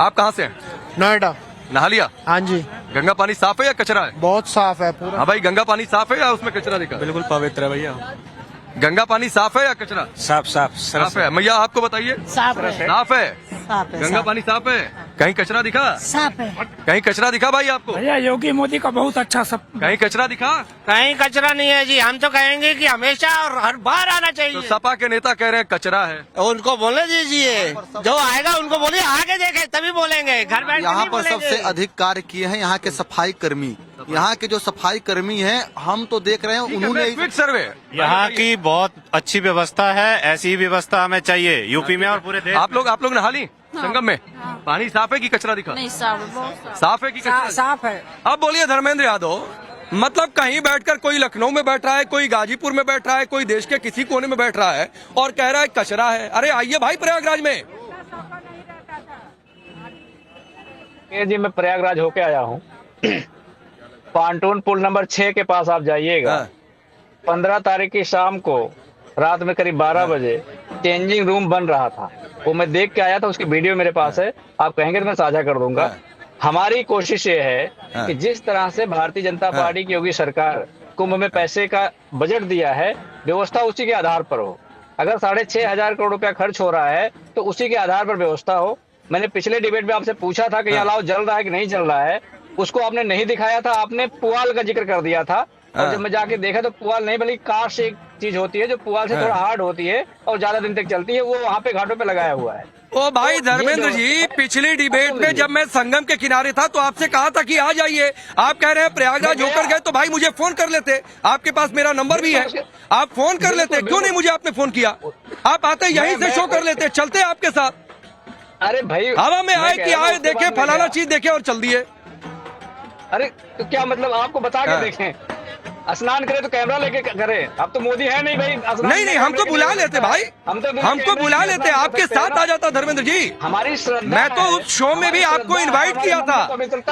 आप कहाँ से हैं? नोएडा। नहा लिया? हाँ जी, गंगा पानी साफ है या कचरा है? बहुत साफ है पूरा। हाँ भाई, गंगा पानी साफ है या उसमें कचरा दिखा? बिल्कुल पवित्र है भैया। गंगा पानी साफ है या कचरा? साफ साफ साफ है। मैया आपको बताइए। साफ है, साफ है। साफ है, गंगा पानी साफ है। कहीं कचरा दिखा? साफ है। कहीं कचरा दिखा भाई आपको? भैया योगी मोदी का बहुत अच्छा सब। कहीं कचरा दिखा? कहीं कचरा नहीं है जी। हम तो कहेंगे कि हमेशा और हर बार आना तो चाहिए। सपा के नेता कह रहे हैं कचरा है। उनको बोले दीजिए, जो आएगा उनको बोलिए आगे देखे तभी बोलेंगे, घर बैठ के यहाँ नहीं पर बोलेंगे। सबसे अधिक कार्य किए हैं यहाँ के सफाई कर्मी। यहाँ के जो सफाई कर्मी हैं, हम तो देख रहे हैं उन्होंने क्विक सर्वे। यहाँ की बहुत अच्छी व्यवस्था है, ऐसी व्यवस्था हमें चाहिए यूपी में और पूरे देश। आप लोग नहा ली संगम में? पानी साफ है कि कचरा दिखा? नहीं, साफ है, बहुत साफ है कि कचरा? साफ है। अब बोलिए धर्मेंद्र यादव, मतलब कहीं बैठकर कोई लखनऊ में बैठ रहा है, कोई गाजीपुर में बैठ रहा है, कोई देश के किसी कोने में बैठ रहा है और कह रहा है कचरा है। अरे आइए भाई प्रयागराज में। ये जी मैं प्रयागराज होके आया हूँ। पांटून पुल नंबर 6 के पास आप जाइएगा। 15 तारीख की शाम को रात में करीब 12 बजे चेंजिंग रूम बन रहा था। वो मैं देख के आया था, उसकी वीडियो मेरे पास है। आप कहेंगे तो मैं साझा कर दूंगा। हमारी कोशिश ये है कि जिस तरह से भारतीय जनता पार्टी की योगी सरकार कुंभ में पैसे का बजट दिया है, व्यवस्था उसी के आधार पर हो। अगर 6,500 करोड़ रुपया खर्च हो रहा है तो उसी के आधार पर व्यवस्था हो। मैंने पिछले डिबेट में आपसे पूछा था कि यहाँ अलाव जल रहा है कि नहीं जल रहा है, उसको आपने नहीं दिखाया था। आपने पुआल का जिक्र कर दिया था और जब मैं जाके देखा तो पुआल नहीं बल्कि कांच एक चीज होती है जो पुआल से थोड़ा हार्ड होती है और ज्यादा दिन तक चलती है, वो वहाँ पे घाटों पे लगाया हुआ है। ओ भाई धर्मेंद्र जी, पिछली डिबेट में जब मैं संगम के किनारे था तो आपसे कहा था कि आ जाइए। आप कह रहे हैं प्रयागराज होकर गए तो भाई मुझे फोन कर लेते। आपके पास मेरा नंबर भी है, आप फोन कर लेते। क्यों नहीं मुझे आपने फोन किया? आप आते यहीं से शो कर लेते, चलते आपके साथ। अरे भाई हवा में आए कि आए, देखे फलाना चीज देखे और चल दिए। अरे तो क्या मतलब आपको बता के देखें? स्नान करे तो कैमरा लेके करे। अब तो मोदी है नहीं भाई। नहीं, हमको बुला लेते भाई, हमको बुला लेते, आपके साथ आ जाता धर्मेंद्र जी। हमारी श्रद्धा मैं तो उस शो में भी आपको इनवाइट किया था,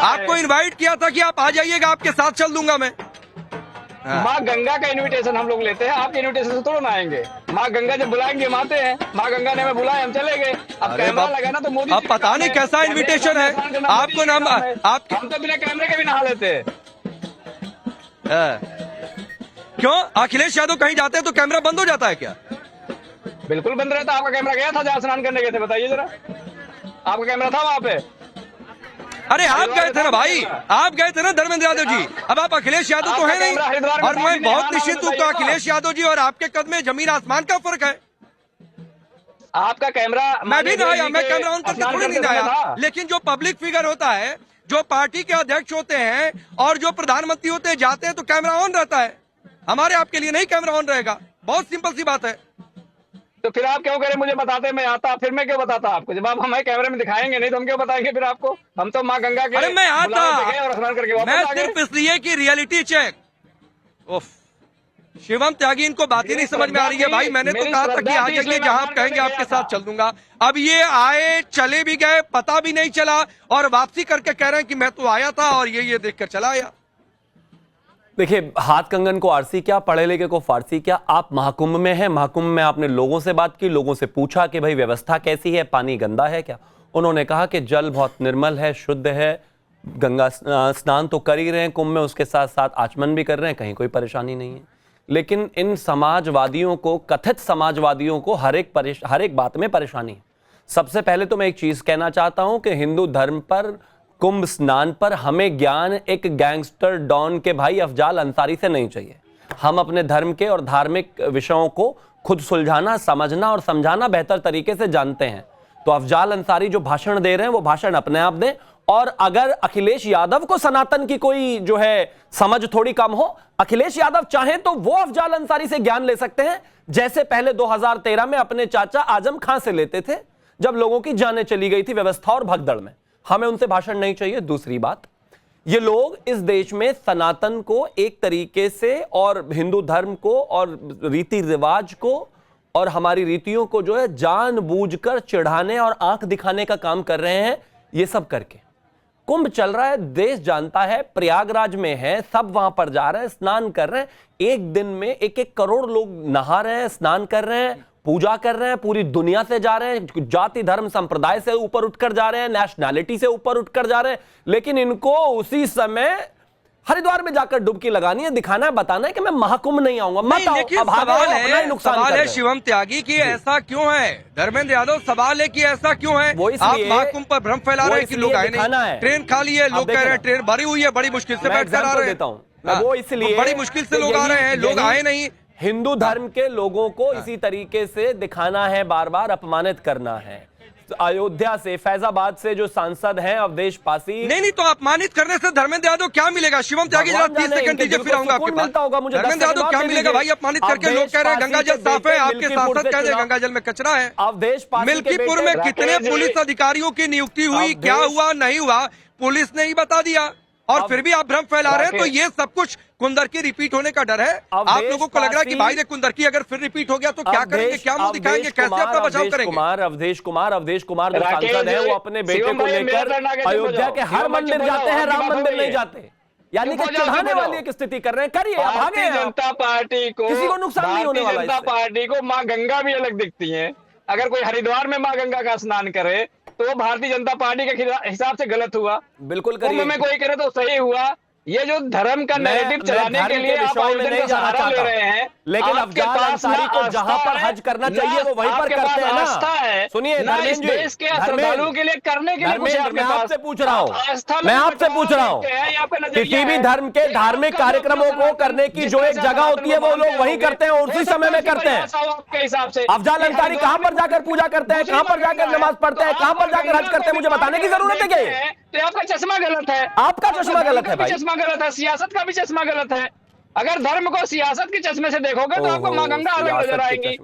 आपको इनवाइट किया था कि आप आ जाइएगा, आपके साथ चल दूंगा मैं। माँ गंगा का इनविटेशन हम लोग लेते हैं, आपके इन्विटेशन से थोड़ा ना आएंगे। माँ गंगा जब बुलाएंगे हम आते हैं। माँ गंगा ने हमें बुलाया, हम चले गए। अब कैमरा लगा ना तो मोदी। अब पता नहीं कैसा इनविटेशन है आपको। नाम आप हम तो बिना कैमरे के भी नहा लेते हैं। क्यों? अखिलेश यादव कहीं जाते हैं तो कैमरा बंद हो जाता है क्या? बिल्कुल बंद रहता। आपका कैमरा गया था जहाँ स्नान करने गए थे, बताइए जरा। आपका कैमरा था वहाँ पे? अरे आप गए थे ना भाई, आप गए थे ना धर्मेंद्र यादव जी। अब आप अखिलेश यादव तो है नहीं, और मैं बहुत निश्चित हूँ तो अखिलेश यादव जी और आपके कद में जमीन आसमान का फर्क है। आपका कैमरा मैं भी नहीं आया, मैं कैमरा ऑन करके थोड़ी नहीं आया। लेकिन जो पब्लिक फिगर होता है, जो पार्टी के अध्यक्ष होते हैं और जो प्रधानमंत्री होते हैं, जाते हैं तो कैमरा ऑन रहता है। हमारे आपके लिए नहीं कैमरा ऑन रहेगा। बहुत सिंपल सी बात है। तो फिर आप क्यों करें? मुझे बताते, मैं आता, फिर मैं क्यों बताता आपको? जब आप हमें कैमरे में दिखाएंगे नहीं तो हम क्यों बताएंगे फिर आपको? हम तो माँ गंगा के अरे मैं आता, और स्नान करके वापस मैं आ गए। सिर्फ इसलिए कि रियलिटी चेक। उफ, शिवम त्यागी, इनको बात ही नहीं समझ में आ रही है भाई। मैंने तो कहा था कि आ जाइए, जहां आप कहेंगे आपके साथ चल दूंगा। अब ये आए, चले भी गए, पता भी नहीं चला और वापसी करके कह रहे हैं कि मैं तो आया था और ये देखकर चला आया। देखिए, हाथ कंगन को आरसी क्या, पढ़े लिखे को फारसी क्या। आप महाकुंभ में हैं, महाकुंभ में आपने लोगों से बात की, लोगों से पूछा कि भाई व्यवस्था कैसी है, पानी गंदा है क्या? उन्होंने कहा कि जल बहुत निर्मल है, शुद्ध है, गंगा स्नान तो कर ही रहे हैं कुंभ में, उसके साथ साथ आचमन भी कर रहे हैं, कहीं कोई परेशानी नहीं है। लेकिन इन समाजवादियों को, कथित समाजवादियों को हर एक बात में परेशानी है। सबसे पहले तो मैं एक चीज कहना चाहता हूं कि हिंदू धर्म पर, कुंभ स्नान पर हमें ज्ञान एक गैंगस्टर डॉन के भाई अफजाल अंसारी से नहीं चाहिए। हम अपने धर्म के और धार्मिक विषयों को खुद सुलझाना, समझना और समझाना बेहतर तरीके से जानते हैं। तो अफजाल अंसारी जो भाषण दे रहे हैं वो भाषण अपने आप दें। और अगर अखिलेश यादव को सनातन की कोई जो है समझ थोड़ी कम हो, अखिलेश यादव चाहें तो वो अफजाल अंसारी से ज्ञान ले सकते हैं, जैसे पहले 2013 में अपने चाचा आजम खां से लेते थे, जब लोगों की जानें चली गई थी व्यवस्था और भगदड़ में। हमें उनसे भाषण नहीं चाहिए। दूसरी बात, ये लोग इस देश में सनातन को एक तरीके से और हिंदू धर्म को और रीति रिवाज को और हमारी रीतियों को जो है जानबूझकर चिढ़ाने और आंख दिखाने का काम कर रहे हैं। ये सब करके कुंभ चल रहा है, देश जानता है, प्रयागराज में है, सब वहां पर जा रहे हैं, स्नान कर रहे हैं। एक दिन में 1-1 करोड़ लोग नहा रहे हैं, स्नान कर रहे हैं, पूजा कर रहे हैं, पूरी दुनिया से जा रहे हैं, जाति धर्म संप्रदाय से ऊपर उठकर जा रहे हैं, नेशनैलिटी से ऊपर उठकर जा रहे हैं, लेकिन इनको उसी समय हरिद्वार में जाकर डुबकी लगानी है, दिखाना है, बताना है कि मैं महाकुंभ नहीं आऊंगा। मत आओ, लेकिन अब हारे हो, अपना ही नुकसान कर सवाल रहे है हैं। शिवम त्यागी कि ऐसा क्यों है? धर्मेंद्र यादव, सवाल है कि ऐसा क्यों है? वो आप इसलिए- महाकुंभ पर भ्रम फैला वो रहे हैं कि लोग इसलिए आए दिखाना नहीं, है। ट्रेन खाली है, आप लोग कह देखें रहे हैं ना। ट्रेन भरी हुई है, बड़ी मुश्किल से मैं बैठ कर आ एग्जाम्पल रहे हैं। देता हूं, मैं वो इसलिए बड़ी मुश्किल से लोग आ रहे हैं, लोग आए नहीं। हिंदू धर्म के लोगों को इसी तरीके से दिखाना है, बार बार अपमानित करना है। अयोध्या से, फैजाबाद से जो सांसद हैं अवधेश पासी, नहीं तो अपमानित करने से धर्मेंद्र यादव क्या मिलेगा? शिवम त्यागी जरा 30 सेकंड दीजिए, फिर आऊंगा आपके मिलता होगा पास। मुझे। धर्मेंद्र यादव क्या मिलेगा भाई? अपमानित करके लोग कह रहे हैं गंगा जल साफ है, आपके सांसद कह रहे हैं गंगा जल में कचरा है। अवधेश पासी के मिल्कीपुर में बेटे- कितने पुलिस अधिकारियों की नियुक्ति हुई, अवधेश- क्या हुआ नहीं हुआ, पुलिस ने ही बता दिया, और फिर भी आप भ्रम फैला रहे हैं। तो ये सब कुछ कुंदर की रिपीट होने का डर है। आप अवधेश लोगों को लग रहा है कि पासी- भाई रे कुंदर की अगर फिर रिपीट हो गया तो क्या करेंगे, क्या मुंह दिखाएंगे, कैसे अपना बचाव करेंगे? अवधेश कुमार जो राकेश सांसद है, जी, वो अपने बेटे शिवम को भाई, मेरा लेकर टर्न आ गया, अयोध्या चुप के हो हर जाओ। मंदिर शिवम भाई, जाते हैं, चुप हो राम जाओ, मंदिर बात नहीं हो जाते, यानी कि चुप हो जाओ, चढ़ाने चुप हो वाली एक स्थिति कर रहे हैं। करिए, आप आगे भारतीय हैं आप। जनता पार्टी को, किसी को नुकसान नहीं होने वाला भारतीय जनता इससे। पार्टी को माँ गंगा भी अलग दिखती है। अगर कोई हरिद्वार में माँ गंगा का स्नान करे तो वो भारतीय जनता पार्टी के हिसाब से गलत हुआ। बिल्कुल कुंभ करिए। में कोई करे तो सही हुआ। ये जो धर्म का नैरेटिव चलाने के लिए आप आयोजन का सहारा ले रहे हैं, लेकिन आपके अफजाल पास अंसारी ना को जहां आस्था पर है, हज करना ना चाहिए वो वहीं पर आपके करते पास हैं ना। आस्था है, सुनिए ना इस धर्मेंद्र देश के श्रद्धालुओं के लिए करने के लिए कुछ है आपके मैं पास। आपसे पूछ रहा हूँ, आस्था में मैं आपसे पूछ रहा हूँ, देखते हैं, ये आपका नजरिया किसी भी है। धर्म के ये धार्मिक आपका कार्यक्रमों को करने की जो एक जगह होती है वो लोग वही करते हैं और उसी समय में करते हैं। आपके हिसाब से अफजाल अंसारी कहां पर जाकर पूजा करते हैं, कहां पर जाकर नमाज पढ़ते हैं, कहां पर जाकर हज करते हैं, मुझे बताने की जरूरत है क्या ये? तो आपका चश्मा गलत है। आपका चश्मा गलत है भाई। चश्मा गलत है, सियासत का भी चश्मा गलत है। अगर धर्म को सियासत के चश्मे से देखोगे तो आपको माँ गंगा अलग नजर आएंगी।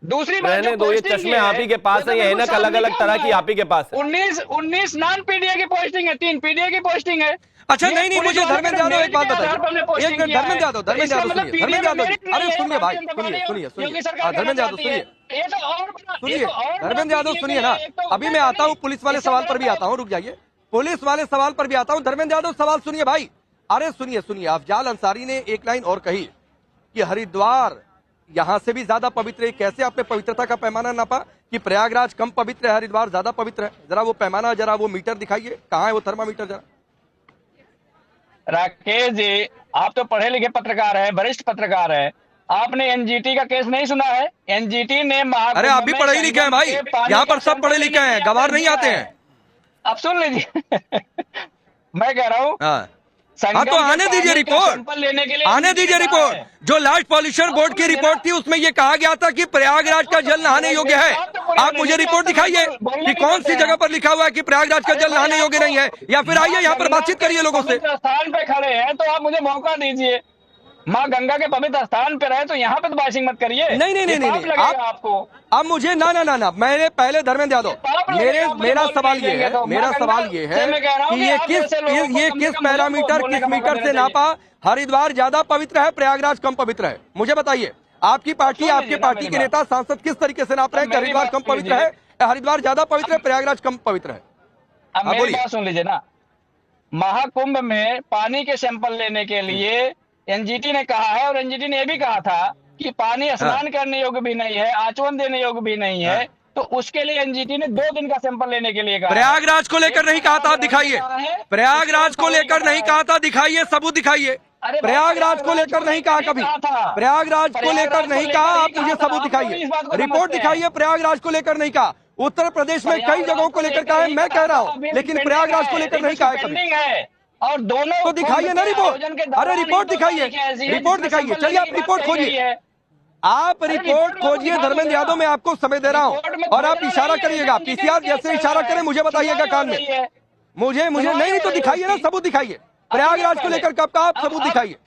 दूसरी बात, रहने दो, ये चश्मे आप ही के पास है, ये ऐनक अलग अलग तरह की आप ही के पास है। 19 नॉन पीडीए की पोस्टिंग है, 3 पीडीए की पोस्टिंग है। अच्छा नहीं मुझे धर्मेंद्र यादव एक बात बताइए, एक मिनट धर्मेंद्र यादव सुनिए, धर्मेंद्र यादव अरे सुनिए भाई, सुनिए धर्मेंद्र यादव सुनिए धर्मेंद्र यादव सुनिए ना, अभी मैं आता हूँ पुलिस वाले सवाल पर भी आता हूँ, रुक जाइए, पुलिस वाले सवाल पर भी आता हूँ। धर्मेंद्र यादव सवाल सुनिए भाई, अरे सुनिए अफजाल अंसारी ने एक लाइन और कही कि हरिद्वार यहां से भी ज्यादा पवित्र है। कैसे आपने पवित्रता का पैमाना नापा कि प्रयागराज कम पवित्र है, हरिद्वार ज्यादा पवित्र है? जरा वो पैमाना, जरा वो मीटर दिखाइए, कहाँ है वो थर्मामीटर जरा? राकेश जी, आप तो पढ़े लिखे पत्रकार हैं, वरिष्ठ पत्रकार हैं। आपने एनजीटी का केस नहीं सुना है? एनजीटी ने अरे आप भी पढ़े लिखे हैं भाई, यहाँ पर सब पढ़े लिखे हैं, गवार नहीं आते हैं। आप सुन लीजिए मैं कह रहा हूँ, हाँ तो आने दीजिए रिपोर्ट, आने दीजिए रिपोर्ट। जो लास्ट पॉल्यूशन बोर्ड की रिपोर्ट थी उसमें ये कहा गया था कि प्रयागराज का जल नहाने योग्य है। आप मुझे रिपोर्ट दिखाइए कि कौन सी जगह पर लिखा हुआ है कि प्रयागराज का जल नहाने योग्य नहीं है, या फिर आइए यहाँ पर बातचीत करिए लोगों से। स्थान पे खड़े हैं तो आप मुझे मौका दीजिए। माँ गंगा के पवित्र स्थान पे रहे तो यहाँ पे तो बाइशिंग मत करिए। नहीं आपको अब मुझे ना मैंने पहले धर्मेंद्र यादव, मेरा सवाल ये है कि ये किस पैरामीटर, किस मीटर से नापा हरिद्वार ज्यादा पवित्र है, प्रयागराज कम पवित्र है? मुझे बताइए, आपकी पार्टी, आपके पार्टी के नेता, सांसद किस तरीके से नाप रहे हैं कि हरिद्वार कम पवित्र है, हरिद्वार ज्यादा पवित्र है, प्रयागराज कम पवित्र है? अब मेरी बात सुन लीजिए ना, महाकुंभ में पानी के सैंपल लेने के लिए एनजीटी ने कहा है, और एनजीटी ने यह भी कहा था कि पानी स्नान करने योग्य भी नहीं है, आचमन देने योग्य भी नहीं है, तो उसके लिए एनजीटी ने 2 दिन का सैंपल लेने के लिए कहा। प्रयागराज को लेकर नहीं कहा था, आप दिखाइए। प्रयागराज को लेकर नहीं कहा था, दिखाइए, सबूत दिखाइए। प्रयागराज को लेकर नहीं कहा कभी, प्रयागराज को लेकर नहीं कहा, आप मुझे सबूत दिखाइए, रिपोर्ट दिखाइए। प्रयागराज को लेकर नहीं कहा, उत्तर प्रदेश में कई जगहों को लेकर कहा है, मैं कह रहा हूँ, लेकिन प्रयागराज को लेकर नहीं कहा है कभी। और दोनों तो दिखाइए ना रिपोर्ट, अरे रिपोर्ट दिखाइए, रिपोर्ट दिखाइए, चलिए आप रिपोर्ट खोजिए, आप रिपोर्ट खोजिए। धर्मेंद्र यादव मैं आपको समय दे रहा हूं और आप इशारा करिएगा, पीसीआर जैसे इशारा करें मुझे बताइएगा कान में, मुझे नहीं तो दिखाइए ना, सबूत दिखाइए। प्रयागराज को लेकर कब का आप सबूत दिखाइए।